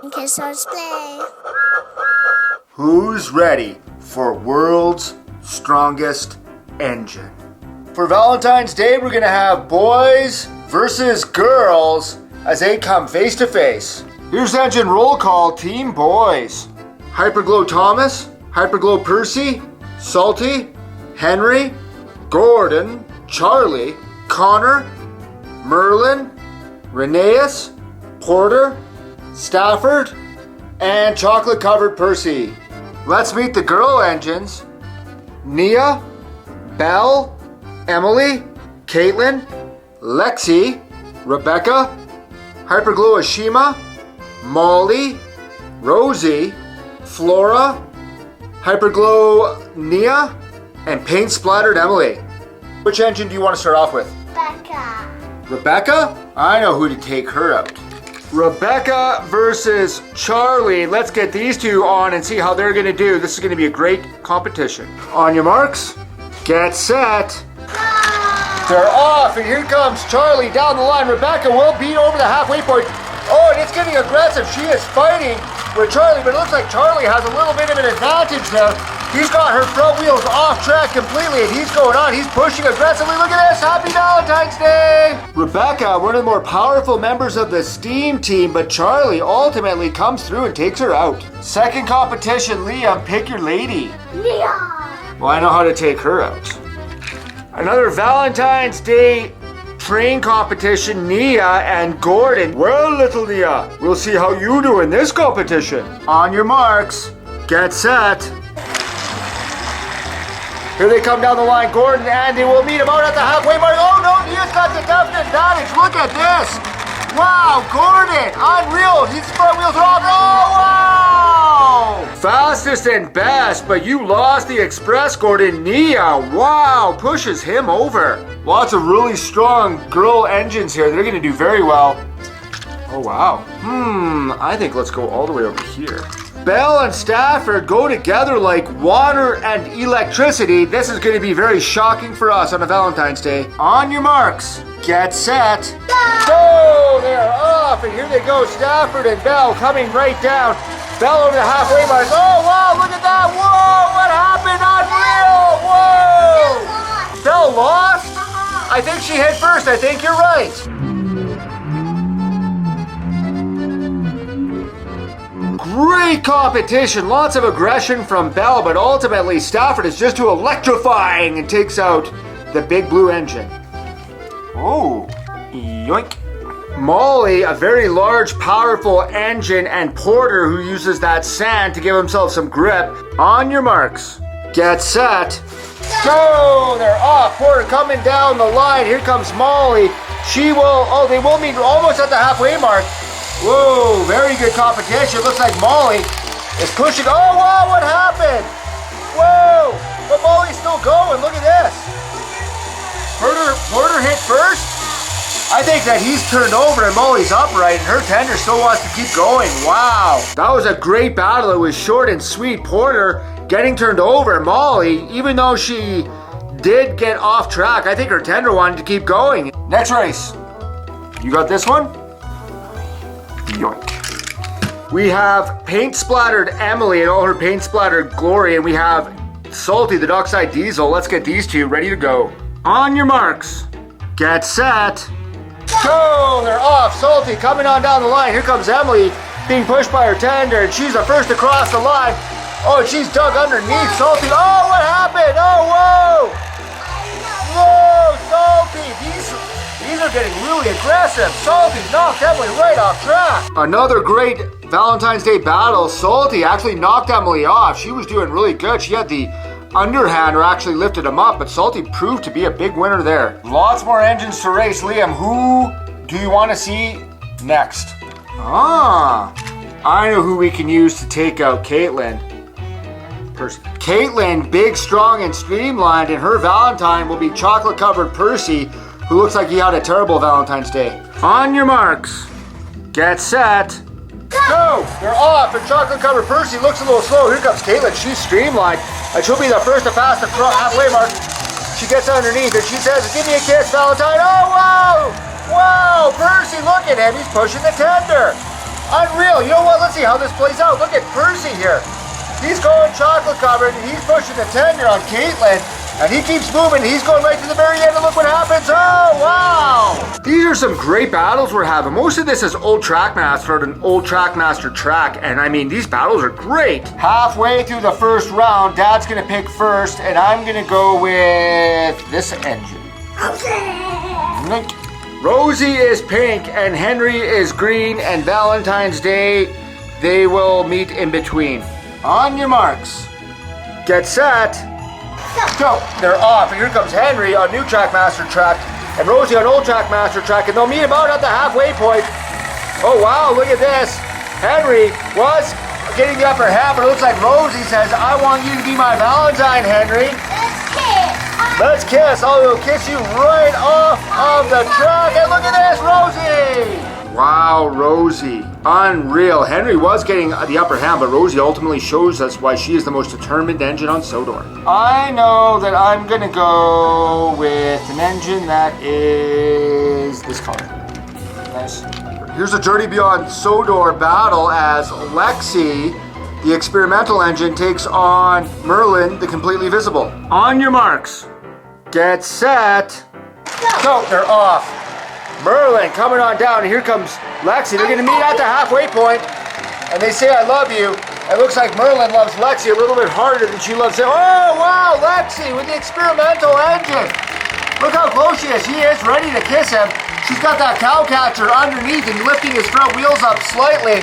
Okay, so let's play. Who's ready for world's strongest engine? For Valentine's Day, we're gonna have boys versus girls as they come face to face. Here's engine roll call, team boys. Hyperglow Thomas, Hyperglow Percy, Salty, Henry, Gordon, Charlie, Connor, Merlin, Rheneas, Porter, Stafford, and chocolate-covered Percy. Let's meet the girl engines. Nia, Belle, Emily, Caitlin, Lexi, Rebecca, Hyperglow Ashima, Molly, Rosie, Flora, Hyperglow Nia, and Paint Splattered Emily. Which engine do you want to start off with? Becca. Rebecca? I know who to take her out. Rebecca versus Charlie. Let's get these two on and see how they're going to do. This is going to be a great competition. On your marks, get set. They're off, and here comes Charlie down the line. Rebecca will beat over the halfway point. Oh, and it's getting aggressive. She is fighting with Charlie, but it looks like Charlie has a little bit of an advantage there. He's got her front wheels off track completely, and he's going on. He's pushing aggressively. Look at this. Happy Valentine's Day. Rebecca, one of the more powerful members of the Steam team, but Charlie ultimately comes through and takes her out. Second competition, Liam, pick your lady. Leon. Well, I know how to take her out. Another Valentine's Day train competition, Nia and Gordon. Well, little Nia, we'll see how you do in this competition. On your marks, get set. Here they come down the line, Gordon, and they will meet him out at the halfway mark. Oh no, Nia's got the definite advantage. Look at this. Wow, Gordon, unreal. His front wheels are off. Oh, wow. Fastest and best, but you lost the express, Gordon. Nia, wow, pushes him over. Lots of really strong girl engines here. They're going to do very well. Oh, wow. I think let's go all the way over here. Belle and Stafford go together like water and electricity. This is going to be very shocking for us on a Valentine's Day. On your marks, get set. Go! They're off, and here they go. Stafford and Belle coming right down. Belle over the halfway mark. Oh, wow, look at that. Whoa, what happened? Unreal. Whoa! Belle lost? I think she hit first. I think you're right. Great competition, lots of aggression from Belle, but ultimately Stafford is just too electrifying and takes out the big blue engine. Oh, yoink. Molly, a very large, powerful engine, and Porter, who uses that sand to give himself some grip. On your marks, get set, go! They're off. Porter coming down the line. Here comes Molly. They will meet almost at the halfway mark. Whoa, very good competition. Looks like Molly is pushing. Oh, wow, what happened? Whoa, but Molly's still going. Look at this. Porter hit first. I think that he's turned over and Molly's upright and her tender still wants to keep going. Wow, that was a great battle. It was short and sweet. Porter getting turned over. Molly, even though she did get off track, I think her tender wanted to keep going. Next race. You got this one? Yoink. We have paint splattered Emily and all her paint splattered glory, and we have Salty, the Dockside Diesel. Let's get these two ready to go. On your marks, get set, go! They're off. Salty coming on down the line. Here comes Emily being pushed by her tender, and she's the first across the line. Oh, she's dug underneath. Salty. Oh, what happened? Oh, whoa! Whoa, Salty. These are getting really aggressive. Salty knocked Emily right off track. Another great Valentine's Day battle. Salty actually knocked Emily off. She was doing really good. She had the underhand or actually lifted him up, but Salty proved to be a big winner there. Lots more engines to race. Liam, who do you want to see next? I know who we can use to take out Caitlin. Caitlin, big, strong, and streamlined, and her Valentine will be chocolate-covered Percy, who looks like he had a terrible Valentine's Day. On your marks, get set, go! They're off, and chocolate-covered Percy looks a little slow. Here comes Caitlin. She's streamlined, and she'll be the first to pass the halfway mark. She gets underneath, and she says, "Give me a kiss, Valentine." Oh, wow! Wow, Percy, look at him. He's pushing the tender. Unreal. You know what? Let's see how this plays out. Look at Percy here. He's going chocolate covered and he's pushing the 10-year on Caitlin. And he keeps moving. He's going right to the very end and look what happens. Oh, wow. These are some great battles we're having. Most of this is old Trackmaster, an old Trackmaster track. And I mean, these battles are great. Halfway through the first round, Dad's going to pick first. And I'm going to go with this engine. Rosie is pink and Henry is green. And Valentine's Day, they will meet in between. On your marks. Get set. Go. They're off, and here comes Henry on new Trackmaster track, and Rosie on old Trackmaster track, and they'll meet about at the halfway point. Oh wow, look at this. Henry was getting the upper hand, but it looks like Rosie says, I want you to be my Valentine, Henry. Let's kiss. Oh, he'll kiss you right off of the track, and look at this, Rosie. Wow, Rosie. Unreal. Henry was getting the upper hand, but Rosie ultimately shows us why she is the most determined engine on Sodor. I know that I'm going to go with an engine that is this color. Nice. Here's a Journey Beyond Sodor battle as Lexi, the experimental engine, takes on Merlin, the completely visible. On your marks. Get set. Go. They're off. Merlin coming on down, and here comes Lexi. They're going to meet at the halfway point, and they say, I love you. It looks like Merlin loves Lexi a little bit harder than she loves him. Oh, wow, Lexi with the experimental engine. Look how close she is. She is ready to kiss him. She's got that cow catcher underneath and lifting his front wheels up slightly.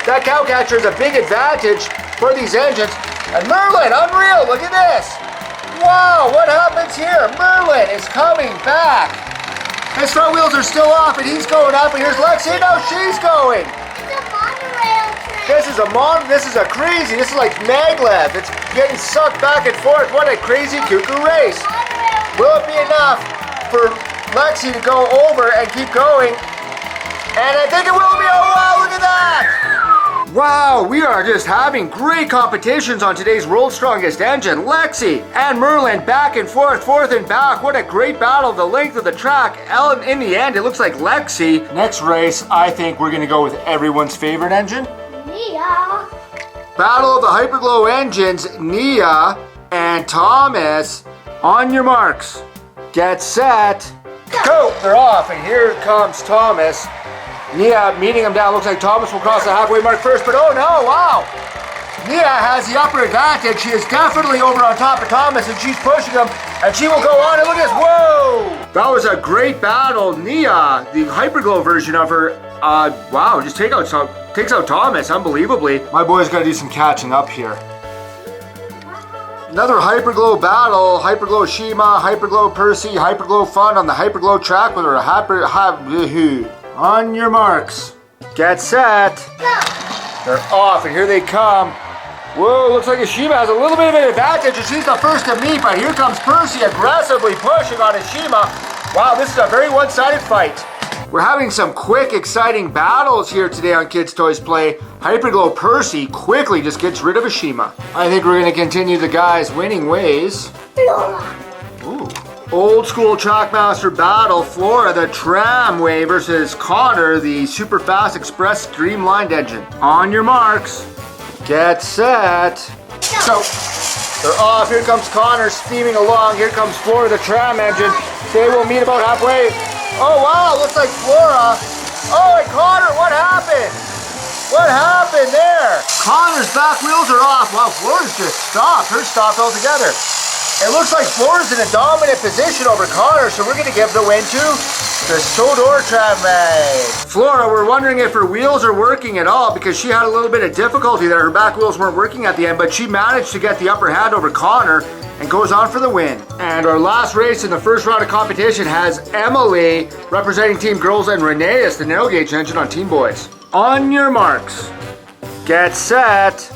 That cow catcher is a big advantage for these engines. And Merlin, unreal, look at this. Wow, what happens here? Merlin is coming back. His front wheels are still off, and he's going up, and here's Lexi. Now she's going. It's a monorail train. This is this is like maglev. It's getting sucked back and forth. What a crazy cuckoo race. Will it be enough for Lexi to go over and keep going? And I think it will be. Oh, wow, look at that. Wow, we are just having great competitions on today's World's Strongest Engine. Lexi and Merlin back and forth and back. What a great battle, the length of the track. In the end, it looks like Lexi. Next race, I think we're going to go with everyone's favorite engine. Nia. Battle of the Hyperglow engines, Nia and Thomas. On your marks. Get set. Go! They're off, and here comes Thomas. Nia meeting him down. Looks like Thomas will cross the halfway mark first, but oh no, wow! Nia has the upper advantage. She is definitely over on top of Thomas, and she's pushing him, and she will go on, and look at this, whoa! That was a great battle. Nia, the Hyperglow version of her, wow, just takes out Thomas, unbelievably. My boy's got to do some catching up here. Another Hyperglow battle. Hyperglow Shima, Hyperglow Percy, Hyperglow Fun on the Hyperglow track with her on your marks. Get set. Go. They're off, and here they come. Whoa, looks like Ashima has a little bit of an advantage, and she's the first to meet, but here comes Percy aggressively pushing on Ashima. Wow, this is a very one-sided fight. We're having some quick, exciting battles here today on Kids Toys Play. Hyperglow Percy quickly just gets rid of Ashima. I think we're going to continue the guys' winning ways. Ooh. Old school Trackmaster battle, Flora, the tramway versus Connor, the super fast express streamlined engine. On your marks. Get set. Go. They're off. Here comes Connor steaming along. Here comes Flora, the tram engine. They will meet about halfway. Oh, wow. Looks like Flora. Oh, and Connor, what happened? What happened there? Connor's back wheels are off. Wow, Flora's just stopped. Her stopped altogether. It looks like Flora's in a dominant position over Connor, so we're going to give the win to the Sodor tramway. Flora, we're wondering if her wheels are working at all because she had a little bit of difficulty there. Her back wheels weren't working at the end, but she managed to get the upper hand over Connor and goes on for the win. And our last race in the first round of competition has Emily representing Team Girls and Reneus, the narrow gauge engine on Team Boys. On your marks. Get set.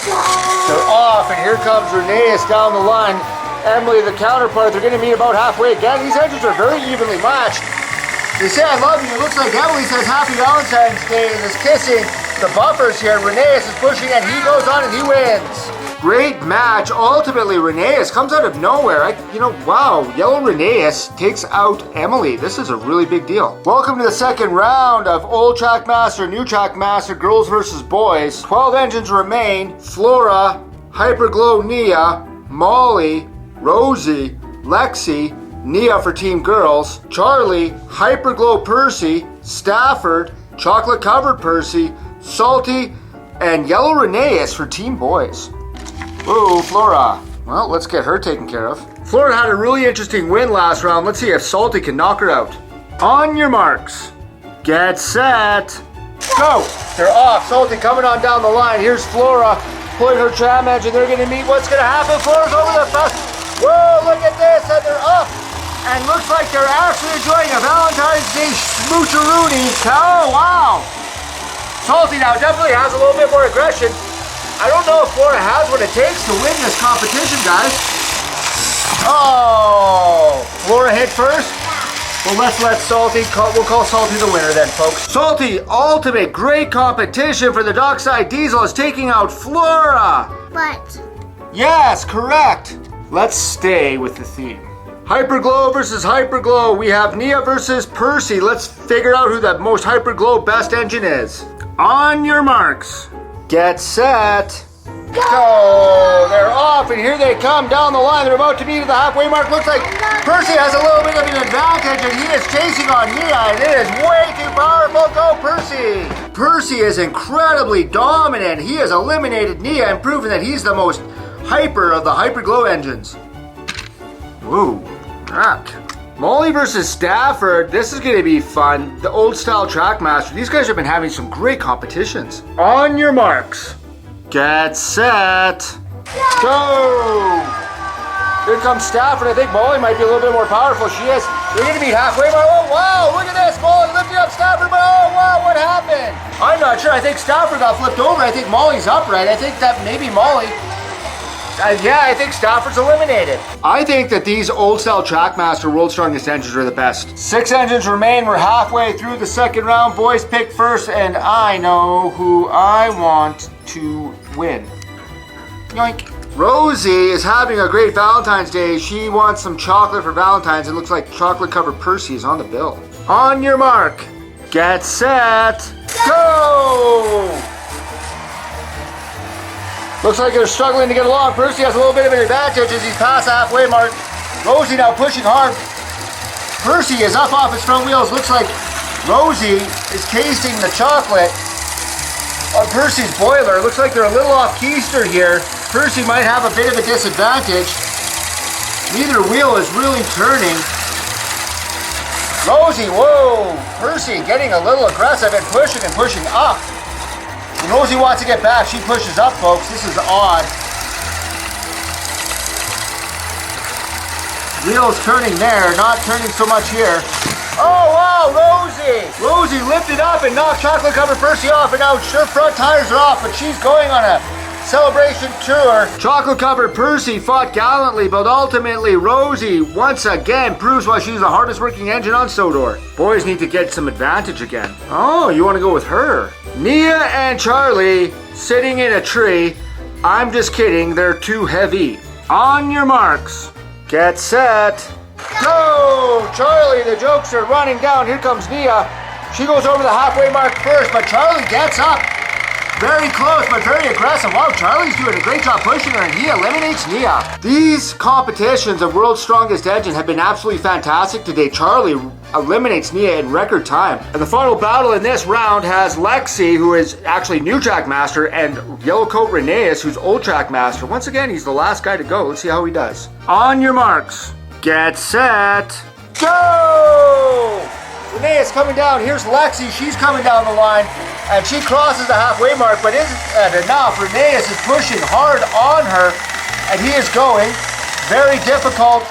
They're off, and here comes Reneus down the line. Emily, the counterpart, they're going to meet about halfway again. These engines are very evenly matched. They say I love you. It looks like Emily says Happy Valentine's Day and is kissing the buffers here. Reneus is pushing, and he goes on and he wins. Great match. Ultimately, Rheneas comes out of nowhere. Wow. Yellow Rheneas takes out Emily. This is a really big deal. Welcome to the second round of Old Trackmaster, New Trackmaster, girls versus boys. 12 engines remain. Flora, Hyperglow Nia, Molly, Rosie, Lexi, Nia for team girls, Charlie, Hyperglow Percy, Stafford, Chocolate Covered Percy, Salty, and Yellow Rheneas for team boys. Ooh, Flora. Well, let's get her taken care of. Flora had a really interesting win last round. Let's see if Salty can knock her out. On your marks. Get set. Go. They're off. Salty coming on down the line. Here's Flora pulling her tram engine. They're going to meet. What's going to happen? Flora's over the fence. Whoa, look at this. And they're up. And looks like they're actually enjoying a Valentine's Day smoocheroonie. Oh, wow. Salty now definitely has a little bit more aggression. I don't know if Flora has what it takes to win this competition, guys. Oh, Flora hit first? Well, let's let Salty, we'll call Salty the winner then, folks. Salty, ultimate great competition for the Dockside Diesel is taking out Flora. But. Yes, correct. Let's stay with the theme. Hyperglow versus Hyperglow. We have Nia versus Percy. Let's figure out who the most Hyperglow best engine is. On your marks. Get set. Go! They're off, and here they come down the line. They're about to meet at the halfway mark. Looks like Percy has a little bit of an advantage, and he is chasing on Nia, and it is way too powerful. Go, Percy! Percy is incredibly dominant. He has eliminated Nia and proven that he's the most hyper of the Hyperglow engines. Woo, rock. Molly versus Stafford. This is going to be fun. The old style Trackmaster. These guys have been having some great competitions. On your marks. Get set. Go. Here comes Stafford. I think Molly might be a little bit more powerful. She is. They're going to be halfway. Oh, wow. Look at this. Molly lifting up Stafford. But oh, wow. What happened? I'm not sure. I think Stafford got flipped over. I think Molly's upright. I think that maybe Molly. Yeah, I think Stafford's eliminated. I think that these old-style Trackmaster World's Strongest engines are the best. 6 engines remain. We're halfway through the second round. Boys pick first, and I know who I want to win. Yoink. Rosie is having a great Valentine's Day. She wants some chocolate for Valentine's. It looks like chocolate-covered Percy is on the bill. On your mark. Get set. Go! Looks like they're struggling to get along. Percy has a little bit of an advantage as he's past the halfway mark. Rosie now pushing hard. Percy is up off his front wheels. Looks like Rosie is tasting the chocolate on Percy's boiler. Looks like they're a little off keister here. Percy might have a bit of a disadvantage. Neither wheel is really turning. Rosie, whoa! Percy getting a little aggressive and pushing up. When Rosie wants to get back, she pushes up, folks. This is odd. Wheels turning there, not turning so much here. Oh, wow, Rosie! Rosie lifted up and knocked chocolate-covered Percy off, and now her front tires are off, but she's going on a celebration tour. Chocolate-covered Percy fought gallantly, but ultimately Rosie once again proves why she's the hardest working engine on Sodor. Boys need to get some advantage again. Oh, you want to go with her? Nia and Charlie sitting in a tree. I'm just kidding, they're too heavy. On your marks. Get set. Go! Charlie, the jokes are running down. Here comes Nia. She goes over the halfway mark first, but Charlie gets up. Very close, but very aggressive. Wow, Charlie's doing a great job pushing her, and he eliminates Nia. These competitions of World's Strongest Engine have been absolutely fantastic today. Charlie eliminates Nia in record time. And the final battle in this round has Lexi, who is actually new Trackmaster, and Yellowcoat Rheneas, who's old Trackmaster. Once again, he's the last guy to go. Let's see how he does. On your marks. Get set. Go! Rheneas coming down. Here's Lexi. She's coming down the line. And she crosses the halfway mark, but isn't enough. Rheneas is pushing hard on her, and he is going. Very difficult.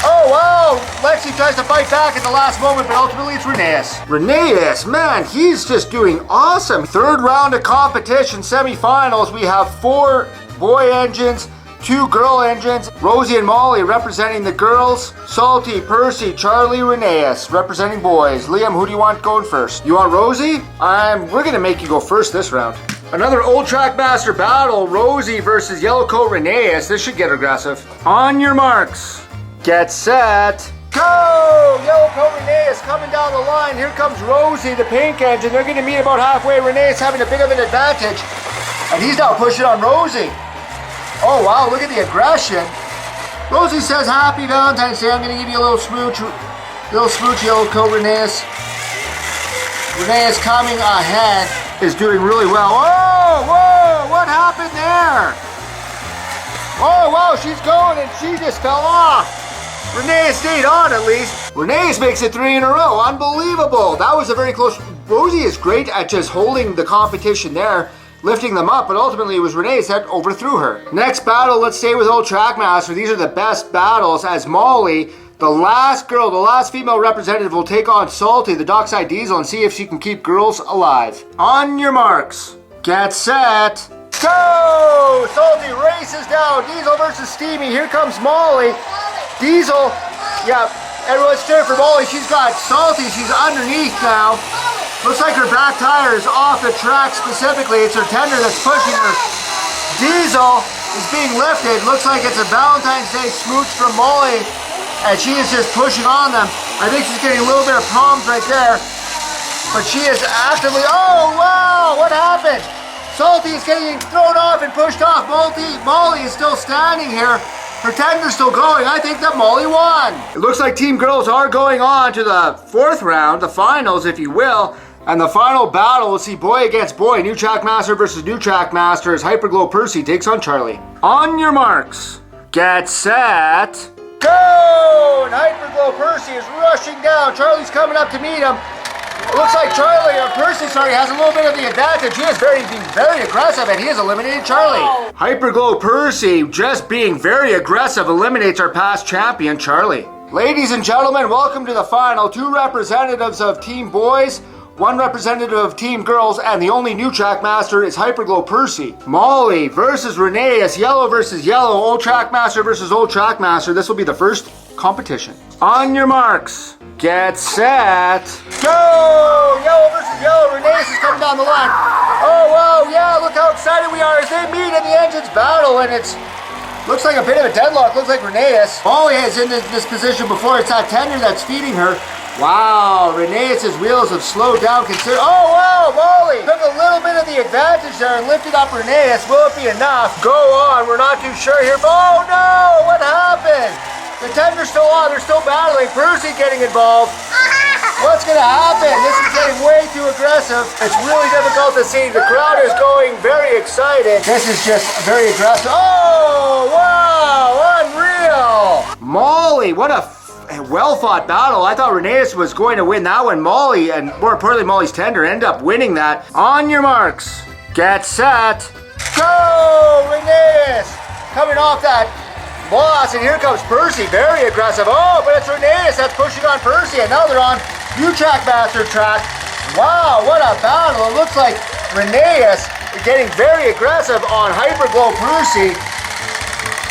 Oh, wow! Lexi tries to fight back at the last moment, but ultimately it's Rheneas. Rheneas, man, he's just doing awesome. Third round of competition, semifinals. We have 4 boy engines, 2 girl engines. Rosie and Molly representing the girls. Salty, Percy, Charlie, Rheneas representing boys. Liam, who do you want going first? You want Rosie? We're gonna make you go first this round. Another old trackmaster battle, Rosie versus Yellow Coat Rheneas. This should get aggressive. On your marks, get set, go! Yellow Coat Rheneas coming down the line. Here comes Rosie, the pink engine. They're going to meet about halfway. Rheneas having a bit of an advantage. And he's now pushing on Rosie. Oh wow, look at the aggression. Rosie says, happy Valentine's Day. I'm going to give you a little smooch. Yellow Coat Rheneas. Rheneas coming ahead is doing really well. Oh, whoa, what happened there? Oh, wow, she's going and she just fell off. Rheneas stayed on at least. Rheneas makes it 3 in a row. Unbelievable. That was a very close. Rosie is great at just holding the competition there, lifting them up, but ultimately it was Rheneas that overthrew her. Next battle, let's stay with old Trackmaster. These are the best battles as Molly, the last girl, the last female representative, will take on Salty, the dockside diesel, and see if she can keep girls alive. On your marks, get set, go! Salty races down. Diesel versus Steamy. Here comes Molly. Diesel, yeah, everyone's cheering for Molly. She's got Salty. She's underneath now. Looks like her back tire is off the track specifically. It's her tender that's pushing her. Diesel is being lifted. Looks like it's a Valentine's Day smooch from Molly. And she is just pushing on them. I think she's getting a little bit of problems right there. But she is actively, oh wow, what happened? Salty is getting thrown off and pushed off. Molly is still standing here. Her tender's still going. I think that Molly won. It looks like Team Girls are going on to the 4th round, the finals if you will. And the final battle, we'll see boy against boy. New Trackmaster versus new Trackmaster as Hyperglow Percy takes on Charlie. On your marks, get set, go! And Hyperglow Percy is rushing down. Charlie's coming up to meet him. It looks like Percy has a little bit of the advantage. He is being very aggressive and he has eliminated Charlie. Hyperglow Percy, just being very aggressive, eliminates our past champion, Charlie. Ladies and gentlemen, welcome to the final. 2 representatives of Team Boys, 1 representative of Team Girls, and the only new Trackmaster is Hyperglow Percy. Molly versus Rheneas, yellow versus yellow, old Trackmaster versus old Trackmaster. This will be the first competition. On your marks, get set, go! Yellow versus yellow, Rheneas is coming down the line. Oh wow, yeah, look how excited we are as they meet in the engines battle, and it's looks like a bit of a deadlock. Looks like Rheneas. Molly is in this position before. It's that tender that's feeding her. Wow, Rheneas' wheels have slowed down considerably. Oh wow, Molly took a little bit of the advantage there and lifted up Rheneas. Will it be enough? Go on, we're not too sure here. Oh no, what happened? The tender's still on, they're still battling. Percy getting involved. What's gonna happen? This is getting way too aggressive. It's really difficult to see. The crowd is going very excited. This is just very aggressive. Oh, wow, unreal. Molly, what a well-fought battle. I thought Rheneas was going to win that one. Molly, and more importantly, Molly's tender, ended up winning that. On your marks, get set, go! Rheneas coming off that loss, and here comes Percy, very aggressive. Oh, but it's Rheneas that's pushing on Percy, and now they're on new Trackmaster track. Wow, what a battle. It looks like Rheneas is getting very aggressive on Hyperglow Percy.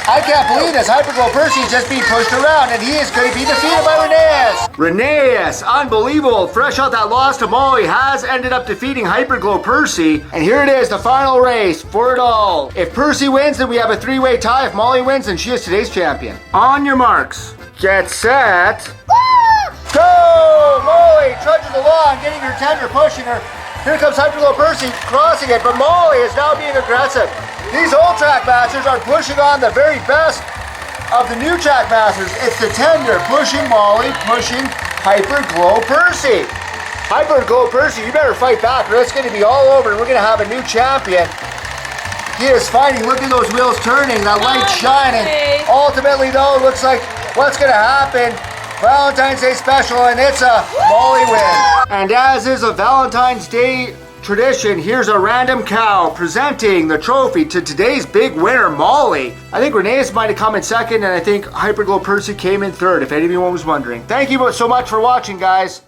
I can't believe this. Hyperglow Percy is just being pushed around, and he is going to be defeated by Rheneas. Rheneas, unbelievable. Fresh out that loss to Molly, has ended up defeating Hyperglow Percy. And here it is, the final race for it all. If Percy wins, then we have a 3-way tie. If Molly wins, then she is today's champion. On your marks, get set, go! Molly trudges along, getting her tender, pushing her. Here comes Hyperglow Percy crossing it, but Molly is now being aggressive. These old Trackmasters are pushing on the very best of the new Trackmasters. It's the tender pushing Molly, pushing Hyperglow Percy. Hyperglow Percy, you better fight back or it's going to be all over and we're going to have a new champion. He is fighting. Look at those wheels turning, that light shining. Ultimately though, looks like what's going to happen, Valentine's Day special, and it's a Molly win. And as is a Valentine's Day tradition, here's a random cow presenting the trophy to today's big winner, Molly. I think Rheneas might have come in second, and I think Hyperglow Percy came in third, if anyone was wondering. Thank you so much for watching, guys.